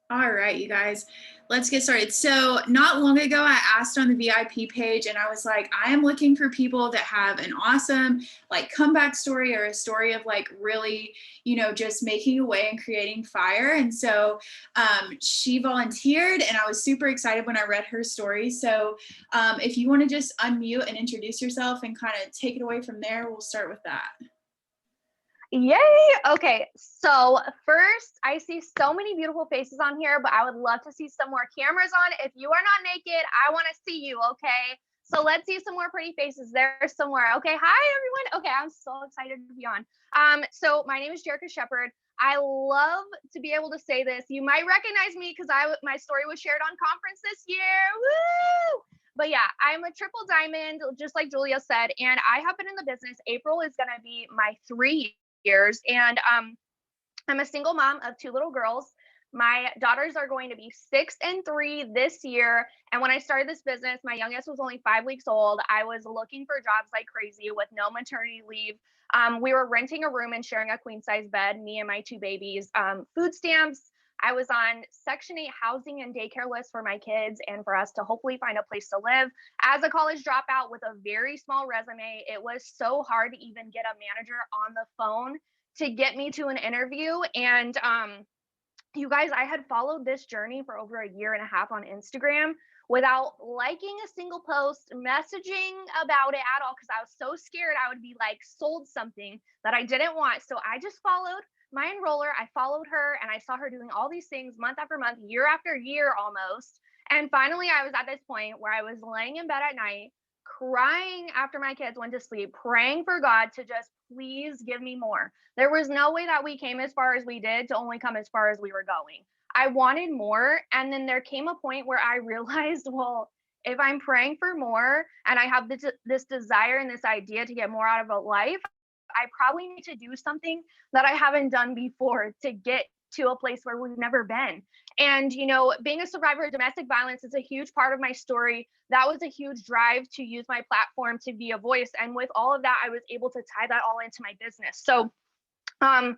All right, you guys, let's get started. So, not long ago, I asked on the VIP page, and I was like, I am looking for people that have an awesome, like, comeback story or a story of, like, really, just making a way and creating fire. And so, she volunteered, and I was super excited when I read her story. So, if you want to just unmute and introduce yourself and kind of take it away from there, we'll start with that. Yay! Okay, so first, I see so many beautiful faces on here, but I would love to see some more cameras on. If you are not naked, I want to see you, okay? So let's see some more pretty faces there somewhere. Okay, hi everyone. Okay, I'm so excited to be on. So my name is Jericha Shepherd. I love to be able to say this. You might recognize me because my story was shared on conference this year. Woo! But yeah, I'm a triple diamond, just like Julia said, and I have been in the business. April is gonna be my 3 years, and I'm a single mom of two little girls. My daughters are going to be 6 and 3 this year. And when I started this business, my youngest was only 5 weeks old. I was looking for jobs like crazy with no maternity leave. We were renting a room and sharing a queen size bed, me and my two babies. Food stamps. I was on Section 8 housing and daycare lists for my kids and for us to hopefully find a place to live. As a college dropout with a very small resume, it was so hard to even get a manager on the phone to get me to an interview. And you guys, I had followed this journey for over a year and a half on Instagram without liking a single post, messaging about it at all, because I was so scared I would be like sold something that I didn't want. So I just followed my enroller. I followed her and I saw her doing all these things month after month, year after year almost. And finally, I was at this point where I was laying in bed at night, crying after my kids went to sleep, praying for God to just please give me more. There was no way that we came as far as we did to only come as far as we were going. I wanted more. And then there came a point where I realized, well, if I'm praying for more and I have this desire and this idea to get more out of a life, I probably need to do something that I haven't done before to get to a place where we've never been. And, being a survivor of domestic violence is a huge part of my story. That was a huge drive to use my platform to be a voice. And with all of that, I was able to tie that all into my business. So, um,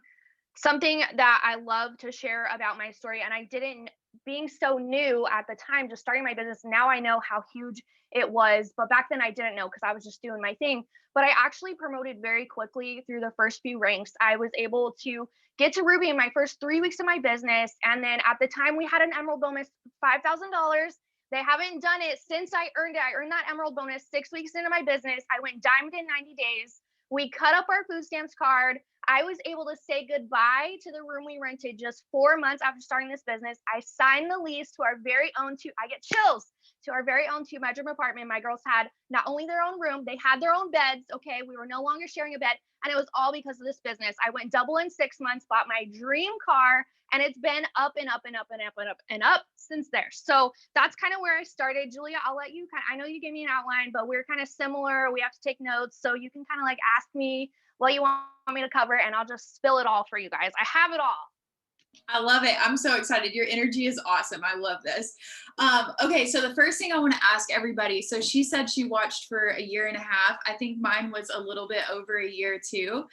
something that I love to share about my story, and I didn't, being so new at the time, just starting my business, now I know how huge it was. But back then I didn't know because I was just doing my thing. But I actually promoted very quickly through the first few ranks. I was able to get to Ruby in my first 3 weeks of my business. And then at the time we had an emerald bonus, $5,000. They haven't done it since I earned it. I earned that emerald bonus 6 weeks into my business. I went diamond in 90 days. We cut up our food stamps card. I was able to say goodbye to the room we rented just 4 months after starting this business. I signed the lease to our very own I get chills, to our very own 2 bedroom apartment. My girls had not only their own room, they had their own beds. Okay. We were no longer sharing a bed. And it was all because of this business. I went double in 6 months, bought my dream car, and it's been up and up and up and up and up and up since there. So that's kind of where I started. Julia, I'll let you I know you gave me an outline, but we're kind of similar. We have to take notes. So you can kind of like ask me what you want me to cover, and I'll just spill it all for you guys. I have it all. I love it. I'm so excited. Your energy is awesome. I love this. Okay, so the first thing I want to ask everybody. So she said she watched for a year and a half. I think mine was a little bit over a year too.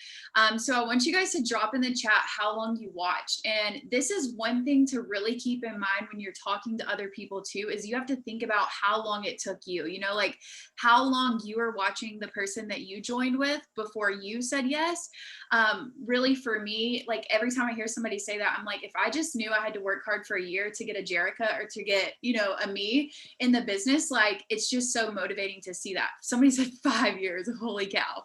So I want you guys to drop in the chat how long you watched. And this is one thing to really keep in mind when you're talking to other people too, is you have to think about how long it took you, like how long you were watching the person that you joined with before you said yes. Really for me, like every time I hear somebody say that, I'm like, if I just knew I had to work hard for a year to get a Jericha or to get, a me in the business, like it's just so motivating to see that. Somebody said 5 years. Holy cow.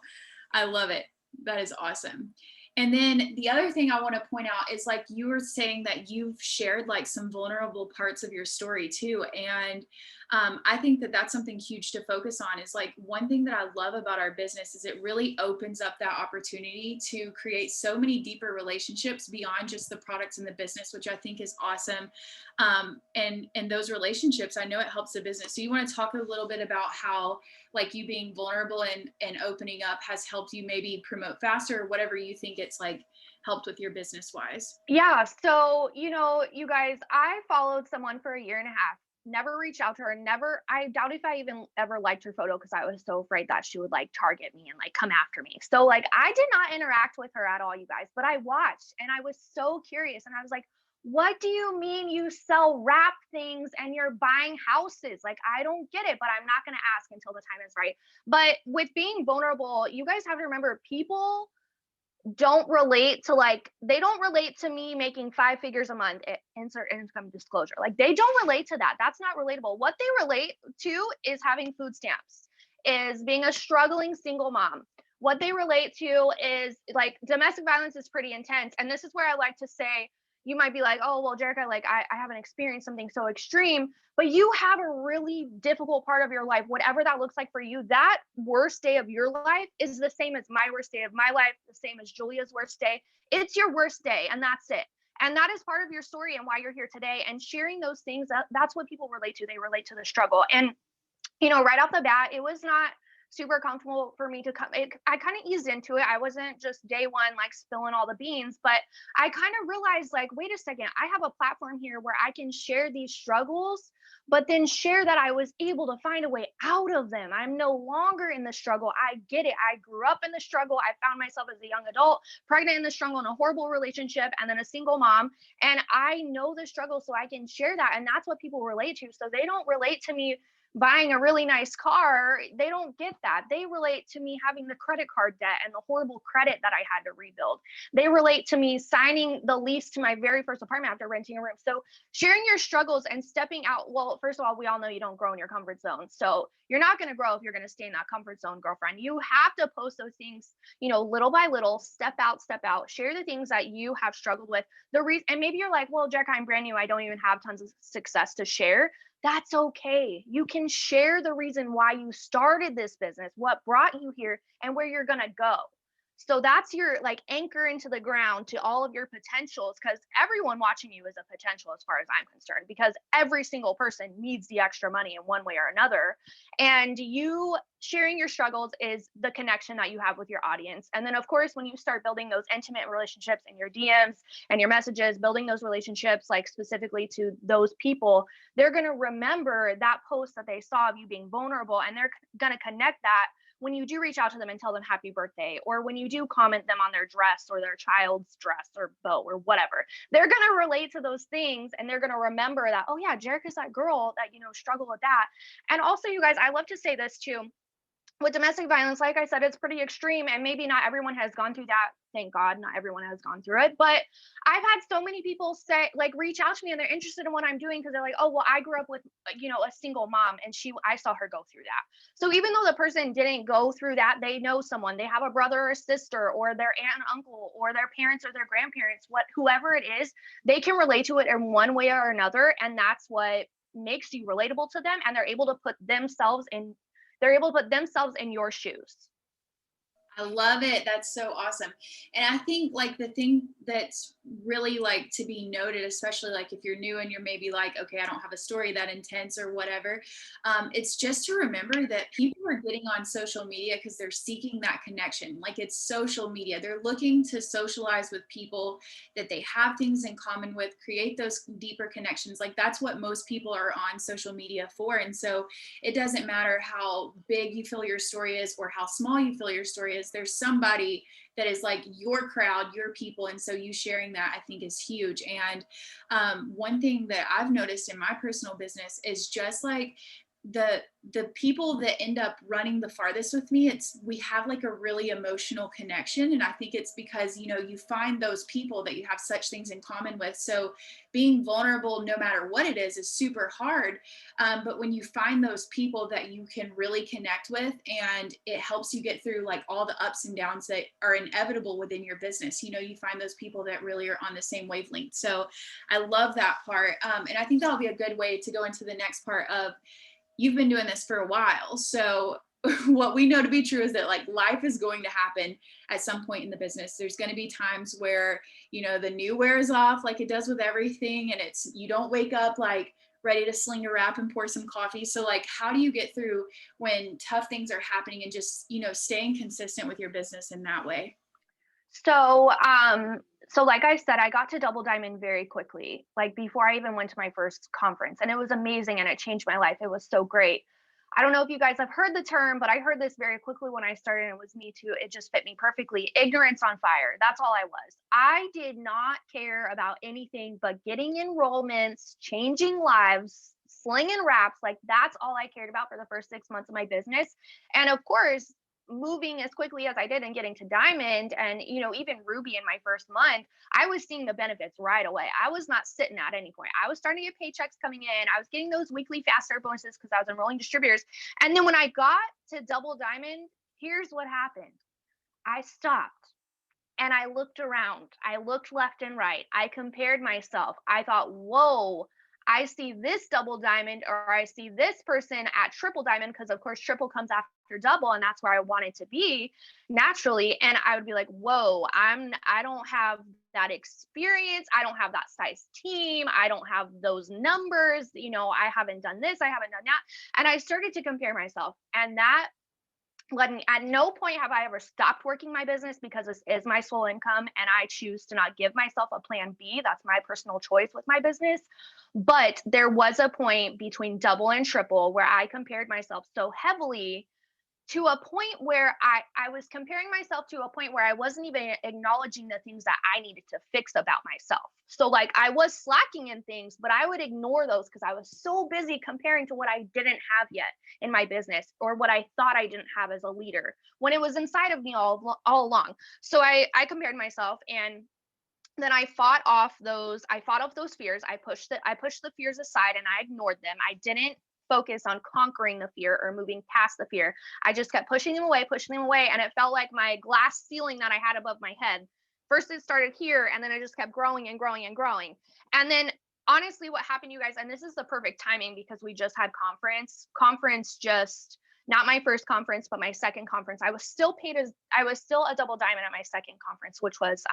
I love it. That is awesome. And then the other thing I want to point out is like you were saying that you've shared like some vulnerable parts of your story too. And I think that that's something huge to focus on is like one thing that I love about our business is it really opens up that opportunity to create so many deeper relationships beyond just the products in the business, which I think is awesome. And those relationships, I know it helps the business. So you want to talk a little bit about how like you being vulnerable and opening up has helped you maybe promote faster or whatever you think it's like helped with your business wise. Yeah. So, you guys, I followed someone for a year and a half. never reached out to her, never, I doubt if I even ever liked her photo because I was so afraid that she would like target me and like come after me. So like I did not interact with her at all, you guys, but I watched and I was so curious and I was like, what do you mean you sell wrap things and you're buying houses? Like, I don't get it, but I'm not going to ask until the time is right. But with being vulnerable, you guys have to remember people don't relate to like they don't relate to me making 5 figures a month, insert income disclosure, like they don't relate to that. That's not relatable. What they relate to is having food stamps, is being a struggling single mom. What they relate to is like domestic violence is pretty intense, and this is where I like to say, you might be like, oh well, Jericha, like I haven't experienced something so extreme, but you have a really difficult part of your life, whatever that looks like for you. That worst day of your life is the same as my worst day of my life, the same as Julia's worst day. It's your worst day, and that's it. And that is part of your story and why you're here today. And sharing those things, that's what people relate to. They relate to the struggle. And right off the bat, it was not super comfortable for me to come. I kind of eased into it. I wasn't just day one, like spilling all the beans, but I kind of realized, like, wait a second, I have a platform here where I can share these struggles, but then share that I was able to find a way out of them. I'm no longer in the struggle. I get it. I grew up in the struggle. I found myself as a young adult, pregnant in the struggle, in a horrible relationship, and then a single mom. And I know the struggle, so I can share that. And that's what people relate to. So they don't relate to me buying a really nice car. They don't get that. They relate to me having the credit card debt and the horrible credit that I had to rebuild. They relate to me signing the lease to my very first apartment after renting a room. So sharing your struggles and stepping out. Well, first of all, we all know you don't grow in your comfort zone. So you're not going to grow if you're going to stay in that comfort zone, girlfriend. You have to post those things, little by little, step out, share the things that you have struggled with. The reason, and maybe you're like, well, Jack, I'm brand new. I don't even have tons of success to share. That's okay. You can share the reason why you started this business, what brought you here, and where you're going to go. So that's your like anchor into the ground to all of your potentials, because everyone watching you is a potential as far as I'm concerned, because every single person needs the extra money in one way or another. And you sharing your struggles is the connection that you have with your audience. And then, of course, when you start building those intimate relationships in your DMs and your messages, building those relationships like specifically to those people, they're going to remember that post that they saw of you being vulnerable, and they're going to connect that when you do reach out to them and tell them happy birthday, or when you do comment them on their dress or their child's dress or bow or whatever. They're going to relate to those things, and they're going to remember that, oh yeah, Jericha's that girl that, struggled with that. And also, you guys, I love to say this too. With domestic violence, like I said, it's pretty extreme, and maybe not everyone has gone through that. Thank God, not everyone has gone through it. But I've had so many people say, like, reach out to me, and they're interested in what I'm doing because they're like, oh, well, I grew up with, a single mom, and I saw her go through that. So even though the person didn't go through that, they know someone, they have a brother or a sister, or their aunt and uncle, or their parents or their grandparents, whoever it is, they can relate to it in one way or another, and that's what makes you relatable to them, and they're able to put themselves in your shoes. I love it. That's so awesome. And I think like the thing that's really like to be noted, especially like if you're new and you're maybe like, okay, I don't have a story that intense or whatever. It's just to remember that people are getting on social media because they're seeking that connection. Like it's social media. They're looking to socialize with people that they have things in common with, create those deeper connections. Like that's what most people are on social media for. And so it doesn't matter how big you feel your story is or how small you feel your story is. There's somebody that is like your crowd, your people. And so you sharing that, I think, is huge. And one thing that I've noticed in my personal business is just like the people that end up running the farthest with me, we have like a really emotional connection. And I think it's because you find those people that you have such things in common with. So being vulnerable, no matter what it is super hard. But when you find those people that you can really connect with, and it helps you get through like all the ups and downs that are inevitable within your business, you find those people that really are on the same wavelength. So I love that part. And I think that'll be a good way to go into the next part of, you've been doing this for a while. So what we know to be true is that like life is going to happen at some point in the business. There's going to be times where, the new wears off like it does with everything. And you don't wake up like ready to sling a wrap and pour some coffee. So like, how do you get through when tough things are happening and just, staying consistent with your business in that way? So, So like I said, I got to double diamond very quickly, like before I even went to my first conference, and it was amazing and it changed my life. It was so great. I don't know if you guys have heard the term, but I heard this very quickly when I started, and it was me too. It just fit me perfectly. Ignorance on fire. That's all I was. I did not care about anything but getting enrollments, changing lives, slinging raps. Like that's all I cared about for the first 6 months of my business. And of course, moving as quickly as I did and getting to diamond and, even ruby in my first month, I was seeing the benefits right away. I was not sitting at any point. I was starting to get paychecks coming in. I was getting those weekly fast start bonuses because I was enrolling distributors. And then when I got to double diamond, here's what happened. I stopped and I looked around. I looked left and right. I compared myself. I thought, whoa, I see this double diamond, or I see this person at triple diamond, because of course triple comes after double, and that's where I wanted to be naturally. And I would be like, whoa, I don't have that experience. I don't have that size team. I don't have those numbers. I haven't done this. I haven't done that. And I started to compare myself. And that at no point have I ever stopped working my business, because this is my sole income and I choose to not give myself a plan B. That's my personal choice with my business. But there was a point between double and triple where I compared myself so heavily to a point where I was comparing myself to a point where I wasn't even acknowledging the things that I needed to fix about myself. So like I was slacking in things, but I would ignore those because I was so busy comparing to what I didn't have yet in my business, or what I thought I didn't have as a leader, when it was inside of me all along. So I compared myself, and then I fought off those fears. I pushed the fears aside and I ignored them. I didn't focus on conquering the fear or moving past the fear. I just kept pushing them away, and it felt like my glass ceiling that I had above my head. First it started here, and then it just kept growing and growing and growing. And then honestly, what happened, you guys, and this is the perfect timing because we just had conference, just not my first conference, but my second conference. I was still a double diamond at my second conference, which was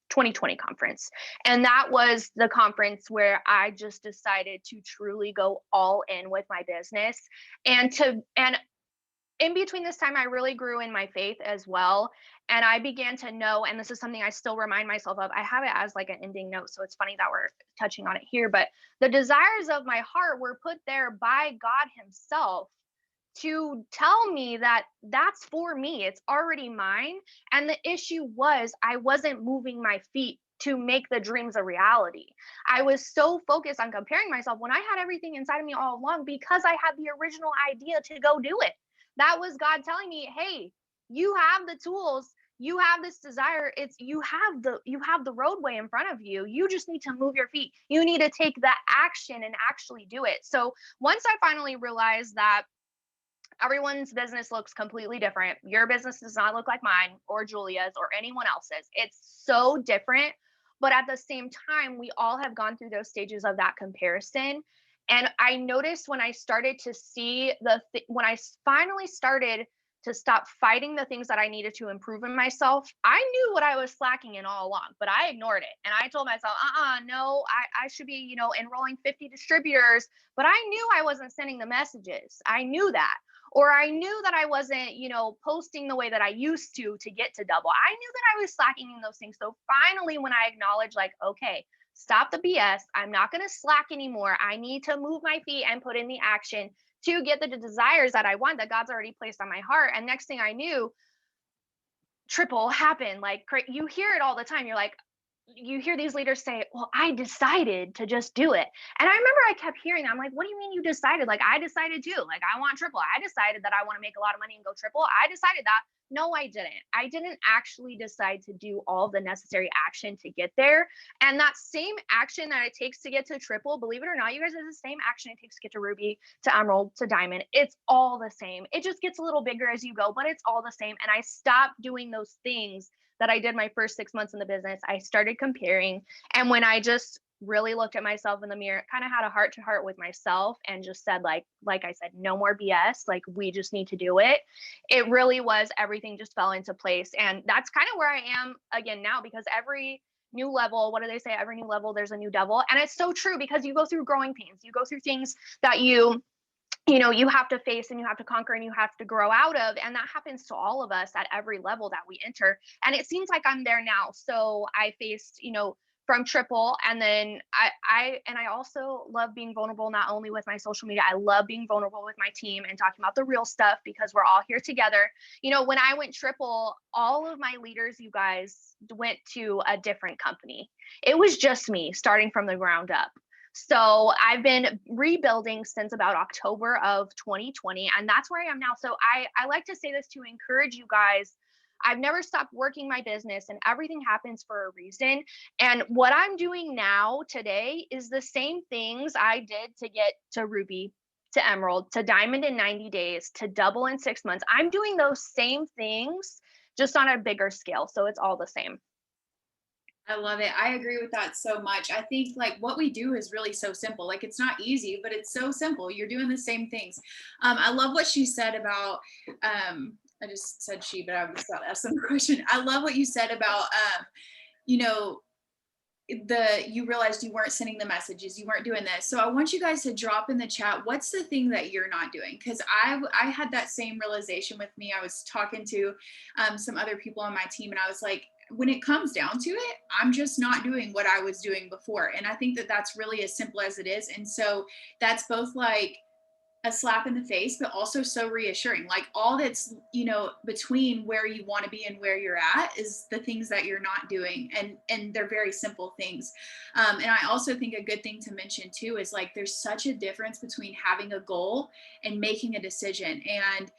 2020 conference. And that was the conference where I just decided to truly go all in with my business. And in between this time, I really grew in my faith as well. And I began to know, and this is something I still remind myself of. I have it as like an ending note, so it's funny that we're touching on it here, but the desires of my heart were put there by God himself to tell me that that's for me. It's already mine. And the issue was I wasn't moving my feet to make the dreams a reality. I was so focused on comparing myself when I had everything inside of me all along, because I had the original idea to go do it. That was God telling me, hey, you have the tools, you have this desire, you have the roadway in front of you. You just need to move your feet. You need to take that action and actually do it. So once I finally realized that everyone's business looks completely different. Your business does not look like mine or Julia's or anyone else's. It's so different. But at the same time, we all have gone through those stages of that comparison. And I noticed when I started to see when I finally started to stop fighting the things that I needed to improve in myself, I knew what I was slacking in all along, but I ignored it. And I told myself, no, I should be, enrolling 50 distributors, but I knew I wasn't sending the messages. I knew that. Or I knew that I wasn't, posting the way that I used to get to double. I knew that I was slacking in those things. So finally, when I acknowledged, like, okay, stop the BS. I'm not going to slack anymore. I need to move my feet and put in the action to get the desires that I want, that God's already placed on my heart. And next thing I knew, triple happened. Like, you hear it all the time. You hear these leaders say, well, I decided to just do it. And I remember I kept hearing that. I'm like, what do you mean you decided? Like, I decided too. Like, I want triple. I decided that I want to make a lot of money and go triple. I decided that. No, I didn't. I didn't actually decide to do all the necessary action to get there. And that same action that it takes to get to triple, believe it or not, you guys, is the same action it takes to get to ruby, to emerald, to diamond. It's all the same. It just gets a little bigger as you go, but it's all the same. And I stopped doing those things that I did my first 6 months in the business. I started comparing. And when I just really looked at myself in the mirror, kind of had a heart to heart with myself and just said, like I said, no more BS. Like, we just need to do it. It really was, everything just fell into place. And that's kind of where I am again now, because every new level, what do they say? Every new level, there's a new devil. And it's so true, because you go through growing pains. You go through things that you you have to face and you have to conquer and you have to grow out of. And that happens to all of us at every level that we enter. And it seems like I'm there now. So I faced, from triple, and then I also love being vulnerable, not only with my social media. I love being vulnerable with my team and talking about the real stuff, because we're all here together. When I went triple, all of my leaders, you guys, went to a different company. It was just me starting from the ground up. So I've been rebuilding since about October of 2020, and that's where I am now. So I like to say this to encourage you guys. I've never stopped working my business, and everything happens for a reason. And what I'm doing now today is the same things I did to get to Ruby, to Emerald, to Diamond in 90 days, to double in 6 months. I'm doing those same things, just on a bigger scale. So it's all the same. I love it. I agree with that so much. I think like what we do is really so simple. Like it's not easy, but it's so simple. You're doing the same things. I love what she said about, I just said she, but I was about to ask some question. I love what you said about, you know, you realized you weren't sending the messages, you weren't doing this. So I want you guys to drop in the chat, what's the thing that you're not doing? Because I had that same realization with me. I was talking to some other people on my team, and I was like, when it comes down to it, I'm just not doing what I was doing before. And I think that that's really as simple as it is. And so that's both like a slap in the face, but also so reassuring. Like all that's, between where you want to be and where you're at is the things that you're not doing. And they're very simple things. And I also think a good thing to mention too is like there's such a difference between having a goal and making a decision. And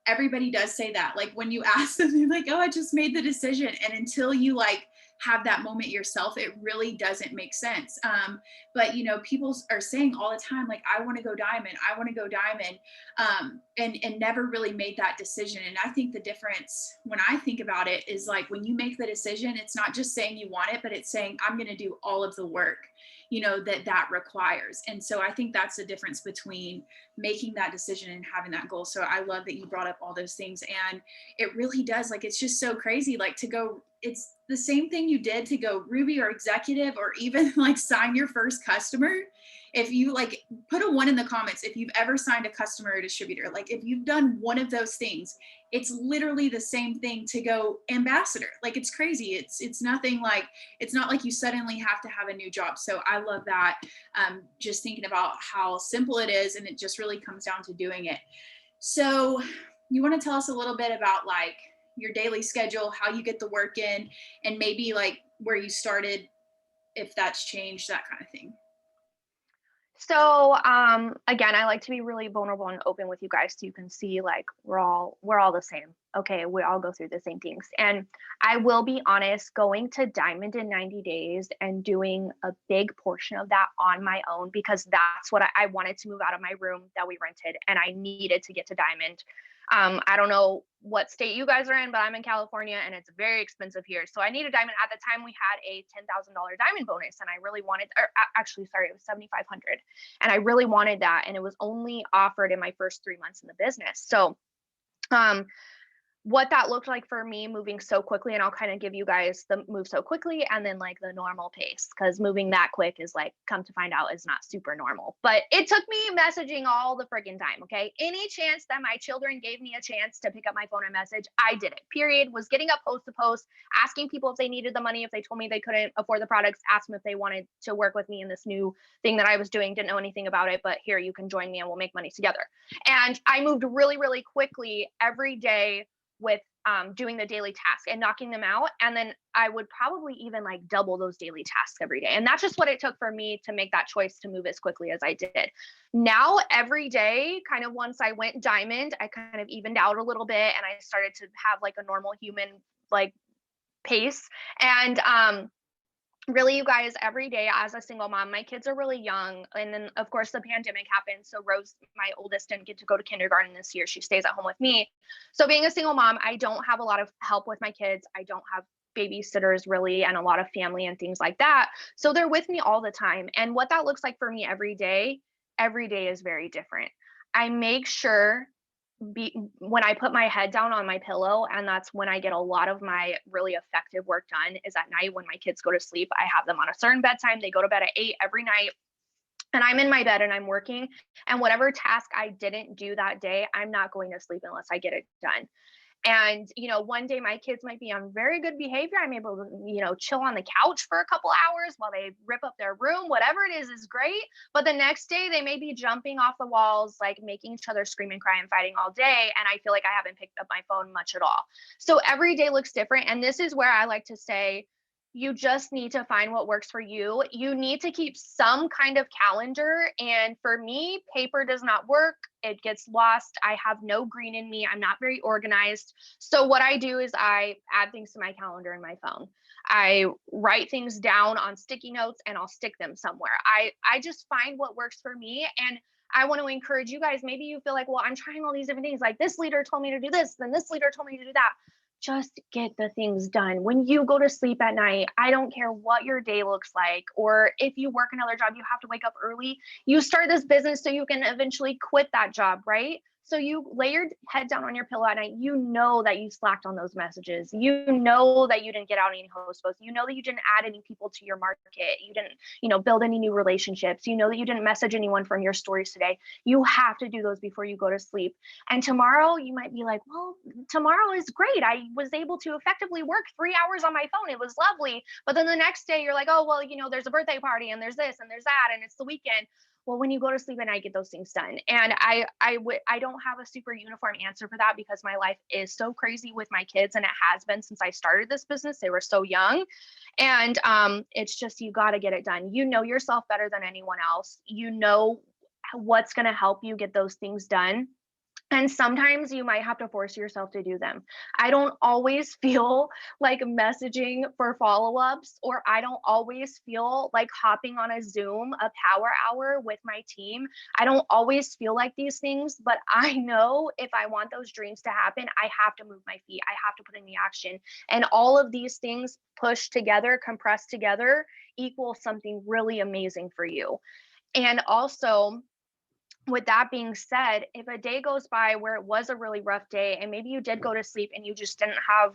everybody does say that. Like when you ask them, they're like, oh, I just made the decision. And until you like have that moment yourself, it really doesn't make sense. But people are saying all the time, like, I want to go diamond, I want to go diamond, and never really made that decision. And I think the difference when I think about it is like when you make the decision, it's not just saying you want it, but it's saying I'm going to do all of the work that requires. And so I think that's the difference between making that decision and having that goal. So I love that you brought up all those things. And it really does, like, it's just so crazy, like to go, it's the same thing you did to go Ruby or executive or even like sign your first customer. If you like put a 1 in the comments if you've ever signed a customer or distributor, like if you've done one of those things, it's literally the same thing to go ambassador. Like it's crazy. It's nothing like, it's not like you suddenly have to have a new job. So I love that. Just thinking about how simple it is, and it just really comes down to doing it. So you want to tell us a little bit about like your daily schedule, how you get the work in, and maybe like where you started, if that's changed, that kind of thing. So again, I like to be really vulnerable and open with you guys so you can see like we're all the same. Okay, we all go through the same things. And I will be honest, going to Diamond in 90 days and doing a big portion of that on my own, because that's what I wanted to move out of my room that we rented, and I needed to get to Diamond. I don't know what state you guys are in, but I'm in California and it's very expensive here. So I need a diamond. At the time we had a $10,000 diamond bonus, and I really wanted, or actually, sorry, it was 7,500. And I really wanted that. And it was only offered in my first 3 months in the business. So, what that looked like for me moving so quickly, and I'll kind of give you guys the move so quickly and then like the normal pace, because moving that quick is like, come to find out, is not super normal. But it took me messaging all the friggin' time. Okay, any chance that my children gave me a chance to pick up my phone and message, I did it. Period. Was getting up post to post, asking people if they needed the money, if they told me they couldn't afford the products, asked them if they wanted to work with me in this new thing that I was doing. Didn't know anything about it, but here, you can join me and we'll make money together. And I moved really, really quickly every day with doing the daily task and knocking them out. And then I would probably even like double those daily tasks every day. And that's just what it took for me to make that choice to move as quickly as I did. Now, every day, kind of once I went diamond, I kind of evened out a little bit and I started to have like a normal human like pace. And really, you guys, every day as a single mom, my kids are really young. And then, of course, the pandemic happened. So Rose, my oldest, didn't get to go to kindergarten this year. She stays at home with me. So being a single mom, I don't have a lot of help with my kids. I don't have babysitters really, and a lot of family and things like that. So they're with me all the time. And what that looks like for me every day is very different. I make sure when I put my head down on my pillow, and that's when I get a lot of my really effective work done, is at night when my kids go to sleep. I have them on a certain bedtime. They go to bed at 8 every night. and I'm in my bed and I'm working, and whatever task I didn't do that day, I'm not going to sleep unless I get it done. And, one day my kids might be on very good behavior. I'm able to, chill on the couch for a couple hours while they rip up their room. Whatever it is great. But the next day they may be jumping off the walls, like making each other scream and cry and fighting all day. And I feel like I haven't picked up my phone much at all. So every day looks different. And this is where I like to say, you just need to find what works for you. You need to keep some kind of calendar. And for me, paper does not work. It gets lost. I have no green in me. I'm not very organized. So what I do is I add things to my calendar in my phone. I write things down on sticky notes and I'll stick them somewhere. I just find what works for me. And I want to encourage you guys. Maybe you feel like, well, I'm trying all these different things. Like this leader told me to do this, then this leader told me to do that. Just get the things done. When you go to sleep at night, I don't care what your day looks like, or if you work another job, you have to wake up early. You start this business so you can eventually quit that job, right? So you lay your head down on your pillow at night. You know that you slacked on those messages. You know that you didn't get out any host posts. You know that you didn't add any people to your market. You didn't, build any new relationships. You know that you didn't message anyone from your stories today. You have to do those before you go to sleep. And tomorrow you might be like, well, tomorrow is great. I was able to effectively work 3 hours on my phone. It was lovely. But then the next day you're like, oh, well, there's a birthday party and there's this and there's that and it's the weekend. Well, when you go to sleep at night, get those things done. And I don't have a super uniform answer for that because my life is so crazy with my kids, and it has been since I started this business. They were so young, and it's just, you got to get it done. You know yourself better than anyone else. You know what's going to help you get those things done. And sometimes you might have to force yourself to do them. I don't always feel like messaging for follow-ups, or I don't always feel like hopping on a Zoom, a power hour with my team. I don't always feel like these things, but I know if I want those dreams to happen, I have to move my feet. I have to put in the action. And all of these things pushed together, compressed together, equal something really amazing for you. And also, with that being said, if a day goes by where it was a really rough day and maybe you did go to sleep and you just didn't have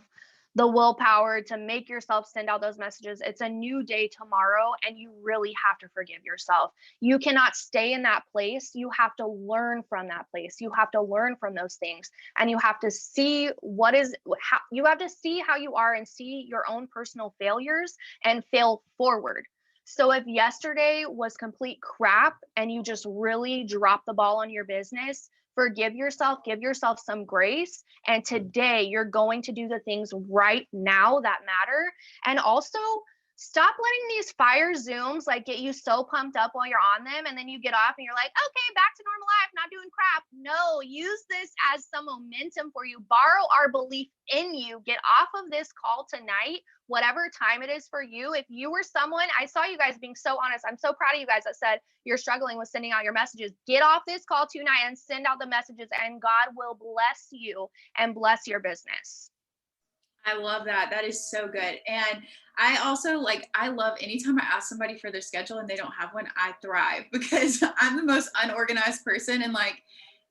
the willpower to make yourself send out those messages, it's a new day tomorrow and you really have to forgive yourself. You cannot stay in that place. You have to learn from that place. You have to learn from those things, and you have to see you have to see how you are and see your own personal failures and fail forward. So if yesterday was complete crap and you just really dropped the ball on your business, forgive yourself, give yourself some grace. And today you're going to do the things right now that matter. And also, stop letting these fire Zooms like get you so pumped up while you're on them, and then you get off and you're like, okay, back to normal life, not doing crap. No, use this as some momentum for you. Borrow our belief in you. Get off of this call tonight, whatever time it is for you. If you were someone, I saw you guys being so honest. I'm so proud of you guys that said you're struggling with sending out your messages. Get off this call tonight and send out the messages, and God will bless you and bless your business. I love that. That is so good. And I also I love anytime I ask somebody for their schedule and they don't have one, I thrive because I'm the most unorganized person. And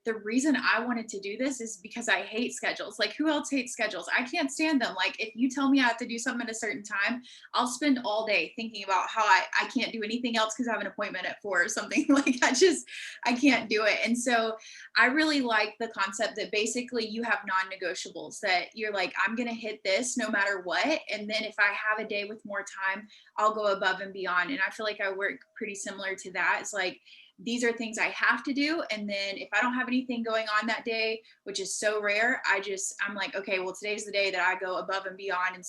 the reason I wanted to do this is because I hate schedules. Like, who else hates schedules? I can't stand them. Like, if you tell me I have to do something at a certain time, I'll spend all day thinking about how I can't do anything else because I have an appointment at 4 or something. I can't do it. And so I really like the concept that basically you have non-negotiables, that you're like, I'm going to hit this no matter what. And then if I have a day with more time, I'll go above and beyond. And I feel like I work pretty similar to that. It's like, these are things I have to do. And then if I don't have anything going on that day, which is so rare, I'm like, okay, well, today's the day that I go above and beyond and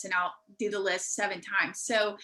do the list 7 times. So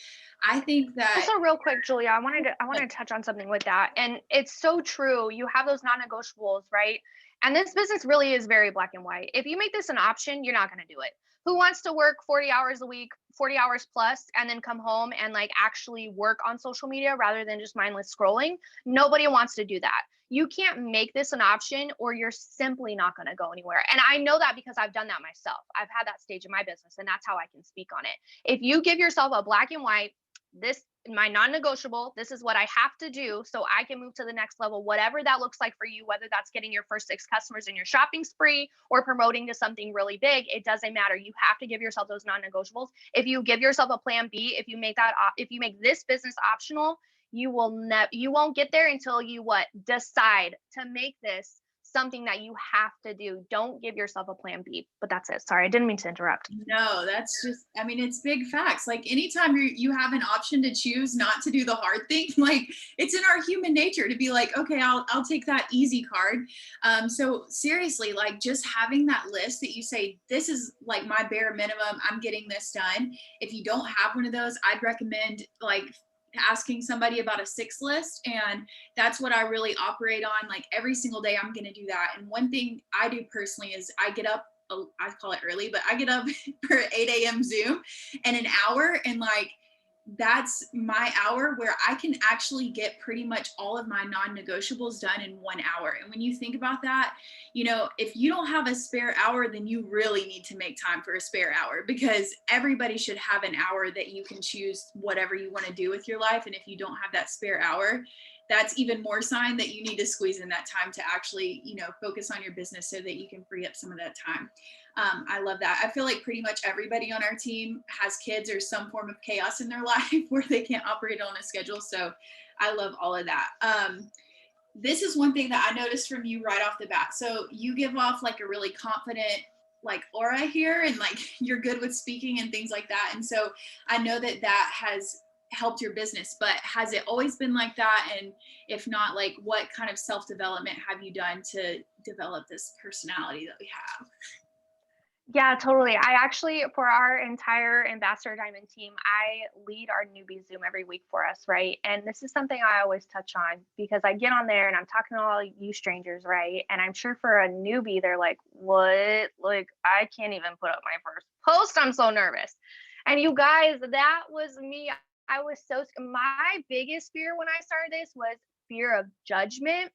I think that. Also, real quick, Julia, I wanted to touch on something with that. And it's so true. You have those non-negotiables, right? And this business really is very black and white. If you make this an option, you're not going to do it. Who wants to work 40 hours a week, 40 hours plus, and then come home and actually work on social media rather than just mindless scrolling? Nobody wants to do that. You can't make this an option, or you're simply not going to go anywhere. And I know that because I've done that myself. I've had that stage in my business, and that's how I can speak on it. If you give yourself a black and white, this my non-negotiable, this is what I have to do so I can move to the next level, whatever that looks like for you, whether that's getting your first 6 customers in your shopping spree or promoting to something really big, it doesn't matter. You have to give yourself those non-negotiables. If you give yourself a plan B, if you make this business optional, you won't get there until you decide to make this something that you have to do. Don't give yourself a plan B. But that's it. Sorry, I didn't mean to interrupt. No, that's just, I mean, it's big facts. Like anytime you have an option to choose not to do the hard thing, like it's in our human nature to be like, okay, I'll take that easy card. So seriously, like just having that list that you say, this is like my bare minimum, I'm getting this done. If you don't have one of those, I'd recommend like asking somebody about a 6 list. And that's what I really operate on. Like every single day I'm going to do that. And one thing I do personally is I get up, I call it early, but I get up for 8 a.m. Zoom and an hour, and like that's my hour where I can actually get pretty much all of my non-negotiables done in 1 hour. And when you think about that, you know, if you don't have a spare hour, then you really need to make time for a spare hour, because everybody should have an hour that you can choose whatever you want to do with your life. And if you don't have that spare hour, that's even more sign that you need to squeeze in that time to actually, you know, focus on your business so that you can free up some of that time. I love that. I feel like pretty much everybody on our team has kids or some form of chaos in their life where they can't operate on a schedule. So I love all of that. This is one thing that I noticed from you right off the bat. So you give off like a really confident like aura here, and like you're good with speaking and things like that. And so I know that that has helped your business, but has it always been like that? And if not, like what kind of self-development have you done to develop this personality that we have? Yeah, totally. I actually, for our entire Ambassador Diamond team, I lead our newbie Zoom every week for us, right? And this is something I always touch on because I get on there and I'm talking to all you strangers, right? And I'm sure for a newbie, they're like, what? Like, I can't even put up my first post. I'm so nervous. And you guys, that was me. I was my biggest fear when I started this was fear of judgment.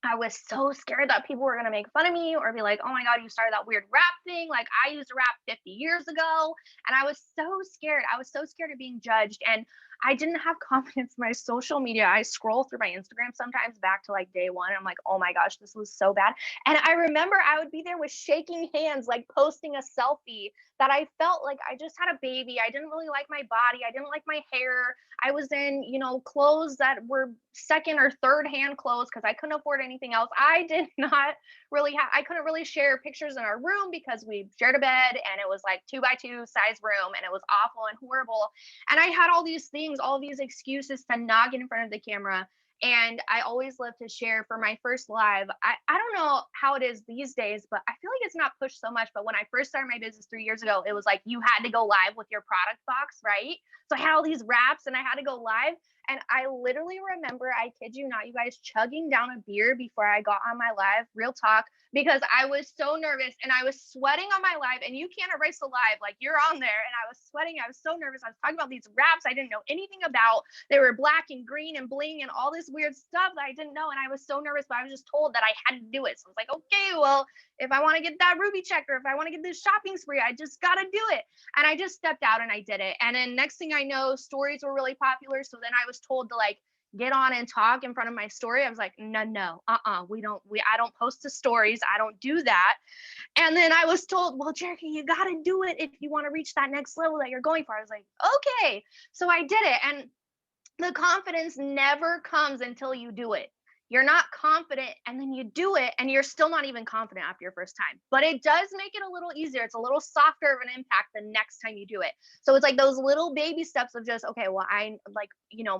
I was so scared that people were going to make fun of me or be like, oh my God, you started that weird rap thing. Like I used to rap 50 years ago. And I was so scared. I was so scared of being judged. And I didn't have confidence in my social media. I scroll through my Instagram sometimes back to like day one. I'm like, oh my gosh, this was so bad. And I remember I would be there with shaking hands, like posting a selfie that I felt like I just had a baby. I didn't really like my body. I didn't like my hair. I was in, clothes that were second or third hand clothes because I couldn't afford anything else. I did not I couldn't really share pictures in our room because we shared a bed and it was like 2x2 size room and it was awful and horrible. And I had all these things, all these excuses to not get in front of the camera. And I always love to share for my first live. I don't know how it is these days, but I feel like it's not pushed so much. But when I first started my business 3 years ago, it was like you had to go live with your product box, right? So I had all these wraps and I had to go live. And I literally remember, I kid you not, you guys, chugging down a beer before I got on my live, real talk, because I was so nervous and I was sweating on my live. And you can't erase the live, like you're on there. And I was sweating. I was so nervous. I was talking about these wraps I didn't know anything about. They were black and green and bling and all this weird stuff that I didn't know. And I was so nervous, but I was just told that I had to do it. So I was like, okay, well, if I want to get that ruby checker, if I want to get this shopping spree, I just got to do it. And I just stepped out and I did it. And then next thing I know, stories were really popular. So then I was told to like get on and talk in front of my story. I was like, no, I don't post the stories. I don't do that. And then I was told, well, Jericha, you got to do it if you want to reach that next level that you're going for. I was like, okay. So I did it. And the confidence never comes until you do it. You're not confident and then you do it and you're still not even confident after your first time. But it does make it a little easier. It's a little softer of an impact the next time you do it. So it's like those little baby steps of just, okay, well, I like,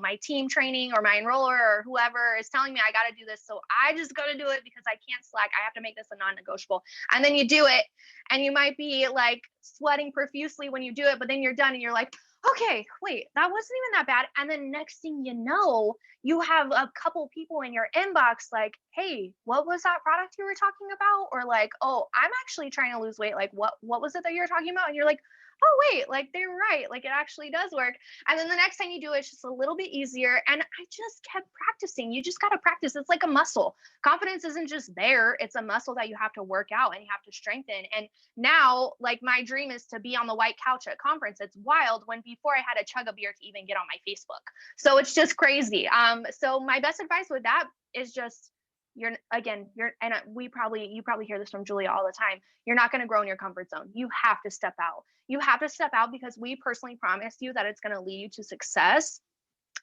my team training or my enroller or whoever is telling me I got to do this. So I just got to do it because I can't slack. I have to make this a non-negotiable. And then you do it and you might be like sweating profusely when you do it, but then you're done and you're like, okay, wait, that wasn't even that bad. And then next thing you know, you have a couple people in your inbox like, hey, what was that product you were talking about? Or like, oh, I'm actually trying to lose weight. Like, what was it that you were talking about? And you're like, oh, wait, like they're right. Like it actually does work. And then the next time you do it, it's just a little bit easier. And I just kept practicing. You just got to practice. It's like a muscle. Confidence isn't just there. It's a muscle that you have to work out and you have to strengthen. And now, like my dream is to be on the white couch at conference. It's wild when before I had to chug a beer to even get on my Facebook. So it's just crazy. So my best advice with that is just, you probably hear this from Julia all the time. You're not going to grow in your comfort zone. You have to step out. You have to step out because we personally promise you that it's going to lead you to success.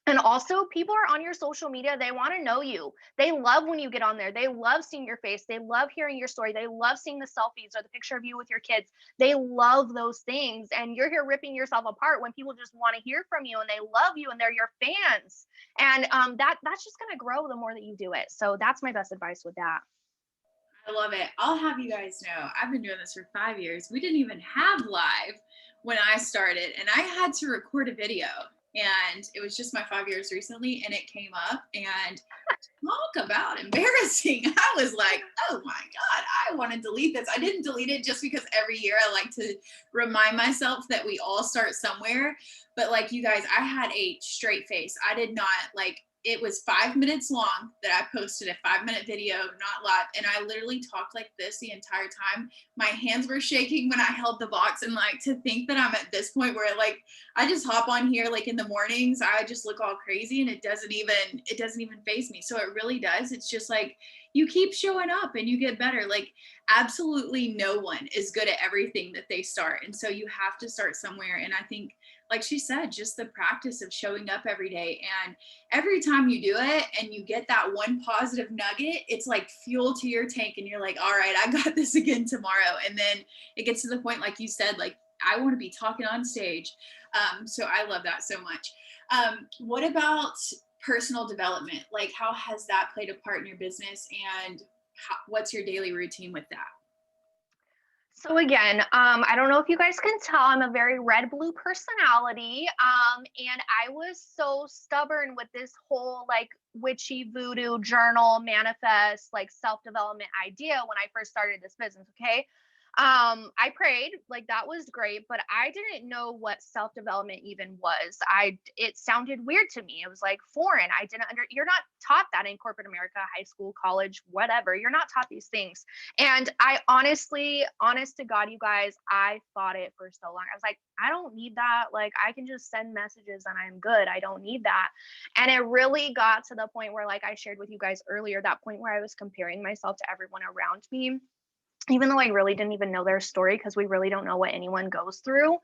And also, people are on your social media. They want to know you. They love when you get on there. They love seeing your face. They love hearing your story. They love seeing the selfies or the picture of you with your kids. They love those things. And you're here ripping yourself apart when people just want to hear from you and they love you and they're your fans. And that's just going to grow the more that you do it. So that's my best advice with that. I love it. I'll have you guys know, I've been doing this for 5 years. We didn't even have live when I started, and I had to record a video. And it was just my 5 years recently, and it came up. And talk about embarrassing. I was like, oh my God, I want to delete this. I didn't delete it just because every year I like to remind myself that we all start somewhere. But like you guys, I had a straight face. I did not like, it was 5 minutes long that I posted a 5 minute video, not live. And I literally talked like this the entire time. My hands were shaking when I held the box. And like to think that I'm at this point where like I just hop on here like in the mornings, I just look all crazy and it doesn't even faze me. So it really does. It's just like you keep showing up and you get better. Like absolutely no one is good at everything that they start. And so you have to start somewhere. And I think, like she said, just the practice of showing up every day. And every time you do it and you get that one positive nugget, it's like fuel to your tank. And you're like, all right, I got this again tomorrow. And then it gets to the point, like you said, like I want to be talking on stage. So I love that so much. What about personal development? Like, how has that played a part in your business, and what's your daily routine with that? So again, I don't know if you guys can tell, I'm a very red blue personality. And I was so stubborn with this whole like witchy voodoo journal manifest, like self-development idea when I first started this business. Okay. I prayed, like that was great, but I didn't know what self-development even was. It sounded weird to me. It was like foreign. You're not taught that in corporate America, high school, college, whatever. You're not taught these things. And I honestly, honest to God, you guys, I thought it for so long. I was like, I don't need that. Like I can just send messages and I'm good. I don't need that. And it really got to the point where, like I shared with you guys earlier, that point where I was comparing myself to everyone around me, even though I really didn't even know their story, because we really don't know what anyone goes through.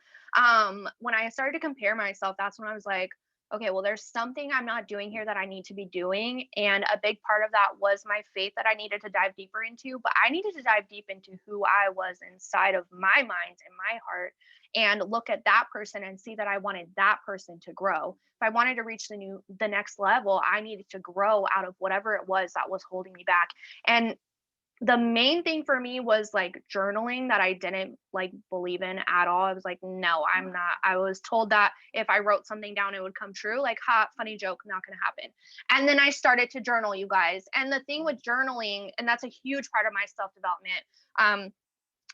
When I started to compare myself, that's when I was like, okay, well, there's something I'm not doing here that I need to be doing. And a big part of that was my faith that I needed to dive deeper into, but I needed to dive deep into who I was inside of my mind and my heart, and look at that person and see that I wanted that person to grow. If I wanted to reach the next level, I needed to grow out of whatever it was that was holding me back. And the main thing for me was like journaling, that I didn't like believe in at all. I was like, no, I'm not. I was told that if I wrote something down, it would come true. Like, ha, funny joke, not going to happen. And then I started to journal, you guys. And the thing with journaling, and that's a huge part of my self development.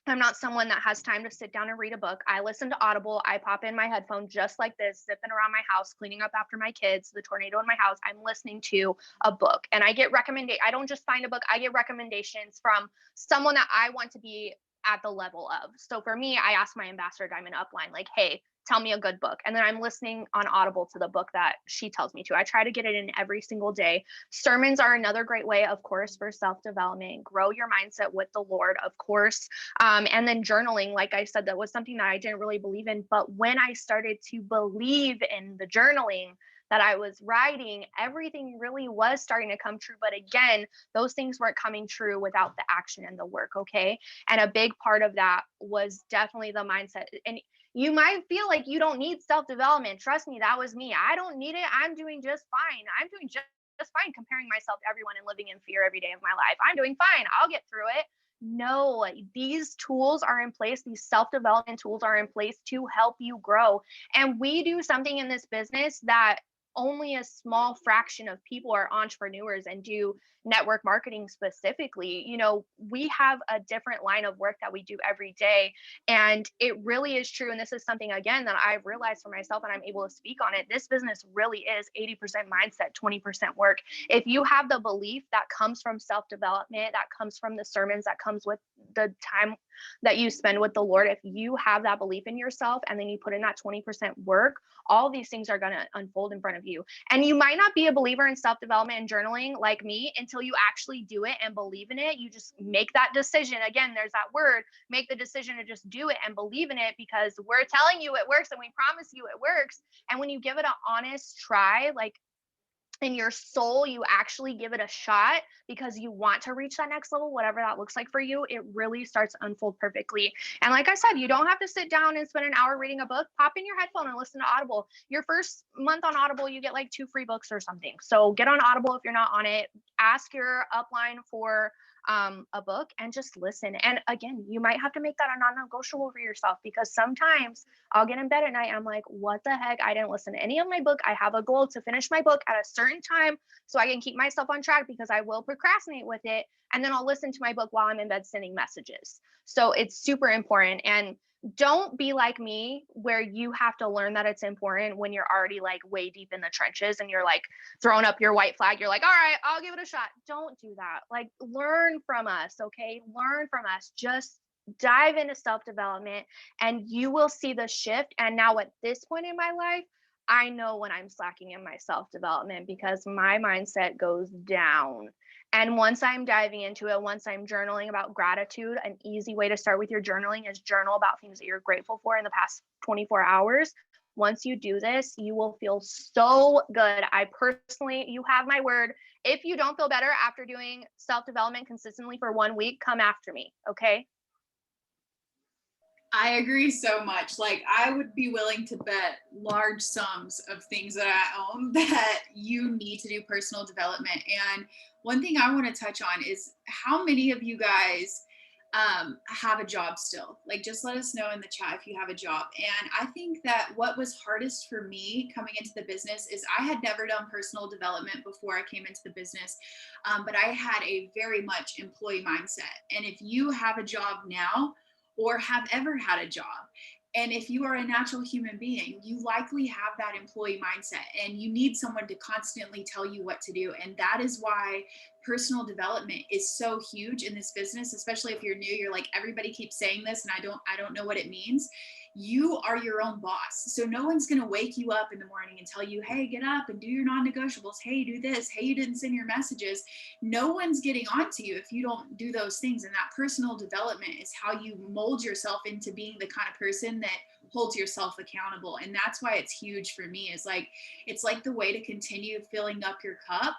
I'm not someone that has time to sit down and read a book. I listen to Audible. I pop in my headphone just like this, zipping around my house, cleaning up after my kids, the tornado in my house. I'm listening to a book, and I get I don't just find a book. I get recommendations from someone that I want to be at the level of. So for me, I ask my ambassador diamond upline, like, hey, tell me a good book. And then I'm listening on Audible to the book that she tells me to. I try to get it in every single day. Sermons are another great way, of course, for self-development. Grow your mindset with the Lord, of course. And then journaling, like I said, that was something that I didn't really believe in. But when I started to believe in the journaling that I was writing, everything really was starting to come true. But again, those things weren't coming true without the action and the work. Okay. And a big part of that was definitely the mindset. And you might feel like you don't need self-development. Trust me, that was me. I don't need it. I'm doing just fine. I'm doing just fine comparing myself to everyone and living in fear every day of my life. I'm doing fine. I'll get through it. No, these tools are in place. These self-development tools are in place to help you grow. And we do something in this business that only a small fraction of people are entrepreneurs and do network marketing specifically. We have a different line of work that we do every day. And it really is true. And this is something, again, that I've realized for myself, and I'm able to speak on it. This business really is 80% mindset, 20% work. If you have the belief that comes from self-development, that comes from the sermons, that comes with the time that you spend with the Lord, if you have that belief in yourself and then you put in that 20% work, all these things are going to unfold in front of you. And you might not be a believer in self-development and journaling like me until you actually do it and believe in it. You just make that decision. Again, there's that word, make the decision to just do it and believe in it, because we're telling you it works and we promise you it works. And when you give it an honest try, like in your soul, you actually give it a shot because you want to reach that next level, whatever that looks like for you, it really starts to unfold perfectly. And like I said, you don't have to sit down and spend an hour reading a book. Pop in your headphone and listen to Audible. Your first month on Audible, you get like 2 free books or something. So get on Audible if you're not on it. Ask your upline for a book and just listen. And again, you might have to make that a non-negotiable for yourself, because sometimes I'll get in bed at night. I'm like, what the heck? I didn't listen to any of my book. I have a goal to finish my book at a certain time so I can keep myself on track, because I will procrastinate with it. And then I'll listen to my book while I'm in bed sending messages. So it's super important. And don't be like me where you have to learn that it's important when you're already like way deep in the trenches and you're like throwing up your white flag. You're like, all right, I'll give it a shot. Don't do that. Like, learn from us. Okay. Learn from us. Just dive into self-development and you will see the shift. And now at this point in my life, I know when I'm slacking in my self-development because my mindset goes down. And once I'm diving into it, once I'm journaling about gratitude, an easy way to start with your journaling is journal about things that you're grateful for in the past 24 hours. Once you do this, you will feel so good. I personally, you have my word. If you don't feel better after doing self-development consistently for 1 week, come after me. Okay. I agree so much. Like, I would be willing to bet large sums of things that I own that you need to do personal development. And one thing I want to touch on is how many of you guys have a job still. Like, just let us know in the chat if you have a job. And I think that what was hardest for me coming into the business is I had never done personal development before I came into the business, but I had a very much employee mindset. And if you have a job now, or have ever had a job, and if you are a natural human being, you likely have that employee mindset and you need someone to constantly tell you what to do. And that is why personal development is so huge in this business, especially if you're new. You're like, everybody keeps saying this and I don't know what it means. You are your own boss. So no one's going to wake you up in the morning and tell you, hey, get up and do your non-negotiables. Hey, do this. Hey, you didn't send your messages. No one's getting on to you if you don't do those things. And that personal development is how you mold yourself into being the kind of person that holds yourself accountable. And that's why it's huge for me. Is like, it's like the way to continue filling up your cup,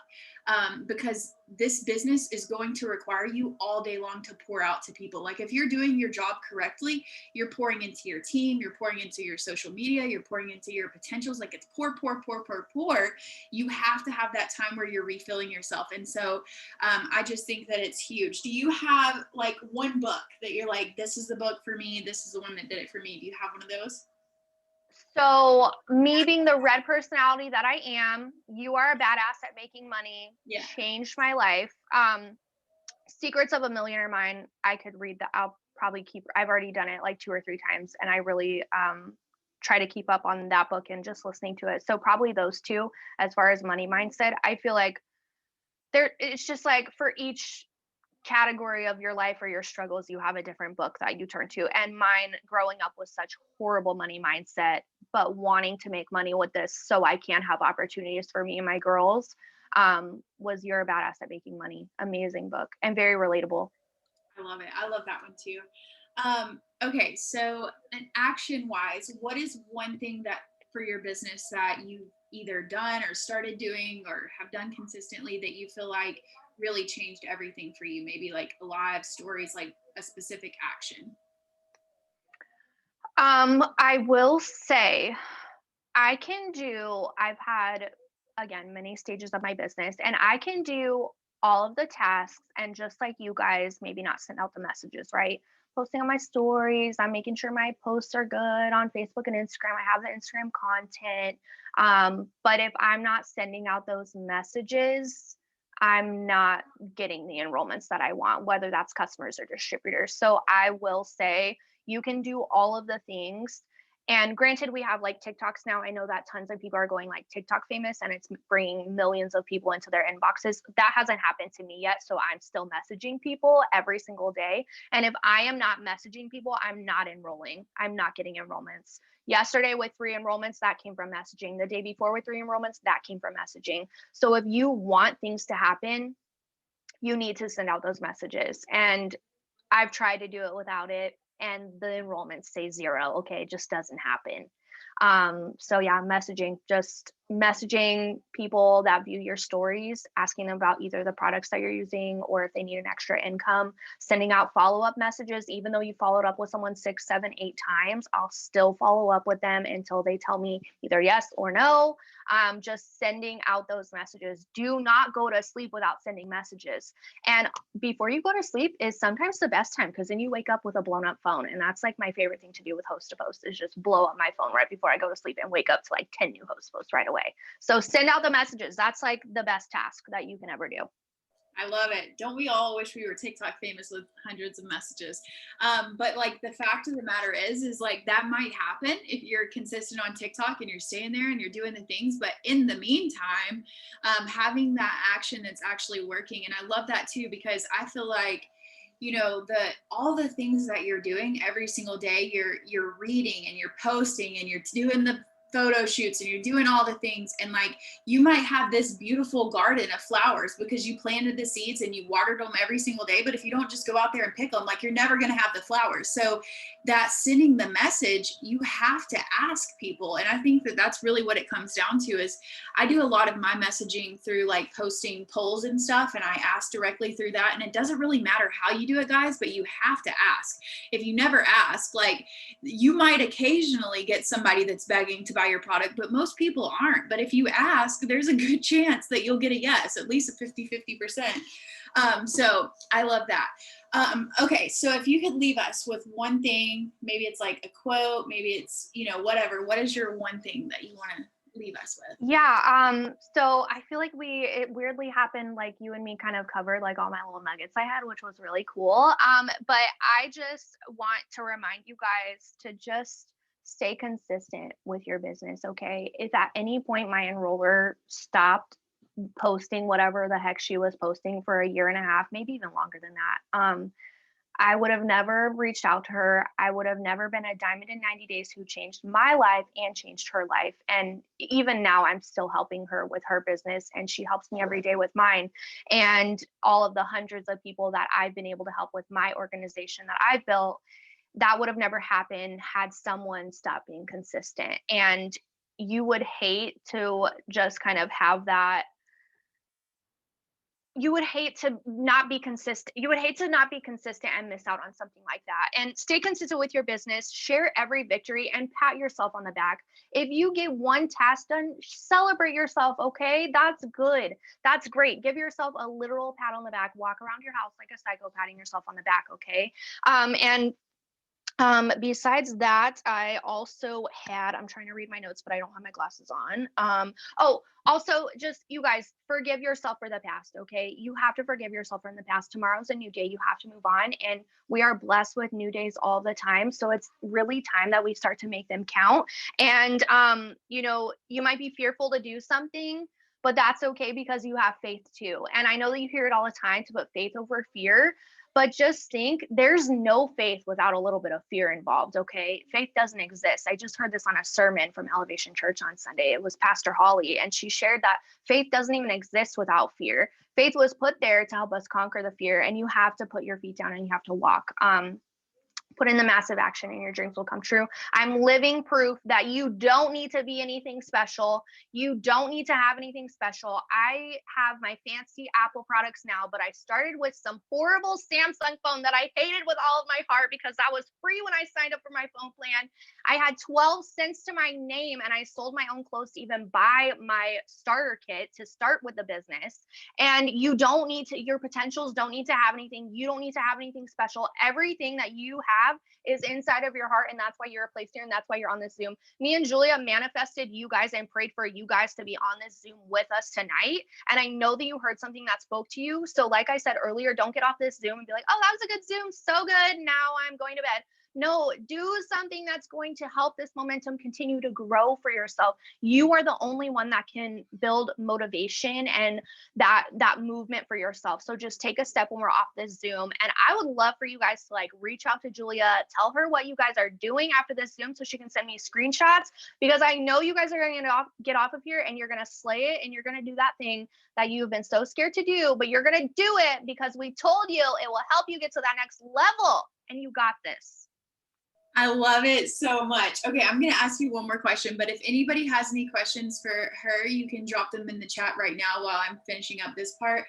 because this business is going to require you all day long to pour out to people. Like, if you're doing your job correctly, you're pouring into your team, you're pouring into your social media, you're pouring into your potentials. Like, it's pour, pour, pour, pour, pour. You have to have that time where you're refilling yourself. And so I just think that it's huge. Do you have like one book that you're like, this is the book for me, this is the one that did it for me? Do you have one of those? So, me being the red personality that I am, You Are a Badass at Making Money, Yeah. changed my life. Secrets of a Millionaire Mind, I could read that. I've already done it like 2 or 3 times, and I really try to keep up on that book and just listening to it. So probably those two. As far as money mindset, I feel like it's just like for each category of your life or your struggles, you have a different book that you turn to. And mine, growing up with such horrible money mindset, but wanting to make money with this so I can have opportunities for me and my girls, was You're a Badass at Making Money. Amazing book and very relatable. I love it. I love that one too. Okay, so an action wise, what is one thing that for your business that you've either done or started doing or have done consistently that you feel like really changed everything for you? Maybe like live stories, like a specific action. I will say I've had, again, many stages of my business, and I can do all of the tasks and just like you guys, maybe not send out the messages, right? Posting on my stories, I'm making sure my posts are good on Facebook and Instagram. I have the Instagram content. But if I'm not sending out those messages, I'm not getting the enrollments that I want, whether that's customers or distributors. So I will say you can do all of the things And granted, we have like TikToks now. I know that tons of people are going like TikTok famous and it's bringing millions of people into their inboxes. That hasn't happened to me yet. So I'm still messaging people every single day. And if I am not messaging people, I'm not enrolling. I'm not getting enrollments. Yesterday with 3 enrollments, that came from messaging. The day before with 3 enrollments, that came from messaging. So if you want things to happen, you need to send out those messages. And I've tried to do it without it, and the enrollments say 0. Okay, it just doesn't happen. So yeah, just messaging people that view your stories, asking them about either the products that you're using or if they need an extra income, sending out follow-up messages. Even though you followed up with someone 6, 7, 8 times, I'll still follow up with them until they tell me either yes or no. Just sending out those messages. Do not go to sleep without sending messages. And before you go to sleep is sometimes the best time, because then you wake up with a blown up phone. And that's like my favorite thing to do with host to post, is just blow up my phone right before I go to sleep and wake up to like 10 new host posts right away. So send out the messages. That's like the best task that you can ever do. I love it. Don't we all wish we were TikTok famous with hundreds of messages? But like the fact of the matter is like that might happen if you're consistent on TikTok and you're staying there and you're doing the things. But in the meantime, having that action that's actually working. And I love that too, because I feel like, you know, all the things that you're doing every single day, you're reading and you're posting and you're doing the photo shoots and you're doing all the things, and like you might have this beautiful garden of flowers because you planted the seeds and you watered them every single day, but if you don't just go out there and pick them, like you're never going to have the flowers. So that sending the message, you have to ask people. And I think that that's really what it comes down to. Is I do a lot of my messaging through like posting polls and stuff, and I ask directly through that, and it doesn't really matter how you do it, guys, but you have to ask. If you never ask, like you might occasionally get somebody that's begging to buy your product, but most people aren't. But if you ask, there's a good chance that you'll get a yes, at least a 50-50%. So I love that. Okay, so if you could leave us with one thing, maybe it's like a quote, maybe it's, you know, whatever. What is your one thing that you want to leave us with? Yeah, so I feel like it weirdly happened, like you and me kind of covered like all my little nuggets I had, which was really cool. But I just want to remind you guys to just stay consistent with your business, okay? If at any point my enroller stopped posting whatever the heck she was posting for a year and a half, maybe even longer than that, I would have never reached out to her. I would have never been a diamond in 90 days who changed my life and changed her life. And even now, I'm still helping her with her business, and she helps me every day with mine. And all of the hundreds of people that I've been able to help with my organization that I've built, that would have never happened had someone stopped being consistent. And you would hate to just kind of have that. You would hate to not be consistent. You would hate to not be consistent and miss out on something like that. And stay consistent with your business, share every victory, and pat yourself on the back. If you get one task done, celebrate yourself, okay? That's good. That's great. Give yourself a literal pat on the back. Walk around your house like a psycho, patting yourself on the back, okay? And besides that, I also had, I'm trying to read my notes, but I don't have my glasses on. Also just you guys forgive yourself for the past, okay? You have to forgive yourself from the past. Tomorrow's a new day. You have to move on, and we are blessed with new days all the time. So it's really time that we start to make them count. And, you know, you might be fearful to do something, but that's okay because you have faith too. And I know that you hear it all the time to put faith over fear, but just think there's no faith without a little bit of fear involved, okay? Faith doesn't exist. I just heard this on a sermon from Elevation Church on Sunday. It was Pastor Holly, and she shared that faith doesn't even exist without fear. Faith was put there to help us conquer the fear, and you have to put your feet down and you have to walk. Put in the massive action and your dreams will come true. I'm living proof that you don't need to be anything special. You don't need to have anything special. I have my fancy Apple products now, but I started with some horrible Samsung phone that I hated with all of my heart because that was free when I signed up for my phone plan. I had 12 cents to my name, and I sold my own clothes to even buy my starter kit to start with the business. And you don't need to, your potentials don't need to have anything. You don't need to have anything special. Everything that you have is inside of your heart, and that's why you're a place here, and that's why you're on this Zoom. Me and Julia manifested you guys and prayed for you guys to be on this Zoom with us tonight, and I know that you heard something that spoke to you. So like I said earlier, don't get off this Zoom and be like, oh, that was a good Zoom, so good, now I'm going to bed. No, do something that's going to help this momentum continue to grow for yourself. You are the only one that can build motivation and that movement for yourself. So just take a step when we're off this Zoom. And I would love for you guys to like reach out to Julia, tell her what you guys are doing after this Zoom so she can send me screenshots, because I know you guys are going to get off of here and you're going to slay it and you're going to do that thing that you've been so scared to do, but you're going to do it because we told you it will help you get to that next level, and you got this. I love it so much. Okay, I'm going to ask you one more question, but if anybody has any questions for her, you can drop them in the chat right now while I'm finishing up this part.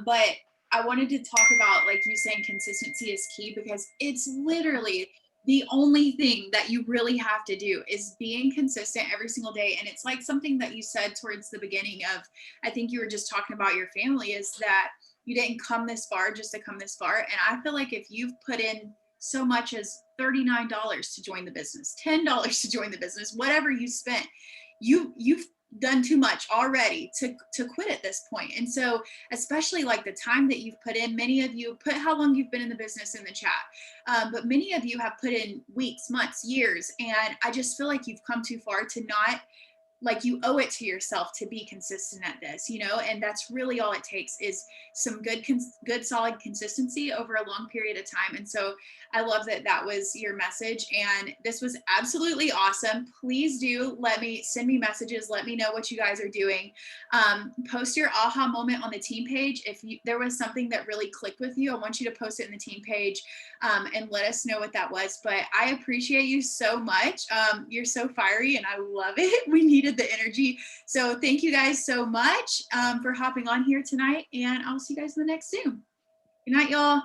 But I wanted to talk about, like you saying, consistency is key, because it's literally the only thing that you really have to do is being consistent every single day. And it's like something that you said towards the beginning of, I think you were just talking about your family, is that you didn't come this far just to come this far. And I feel like if you've put in so much as $39 to join the business, $10 to join the business, whatever you spent, you've done too much already to quit at this point. And so, especially like the time that you've put in, many of you put how long you've been in the business in the chat, but many of you have put in weeks, months, years, and I just feel like you've come too far to not, like, you owe it to yourself to be consistent at this, you know, and that's really all it takes is some good solid consistency over a long period of time. And so I love that that was your message, and this was absolutely awesome. Please do send me messages, let me know what you guys are doing. Post your aha moment on the team page. If there was something that really clicked with you, I want you to post it in the team page, and let us know what that was. But I appreciate you so much. You're so fiery and I love it. We needed the energy. So thank you guys so much for hopping on here tonight, and I'll see you guys in the next Zoom. Good night, y'all.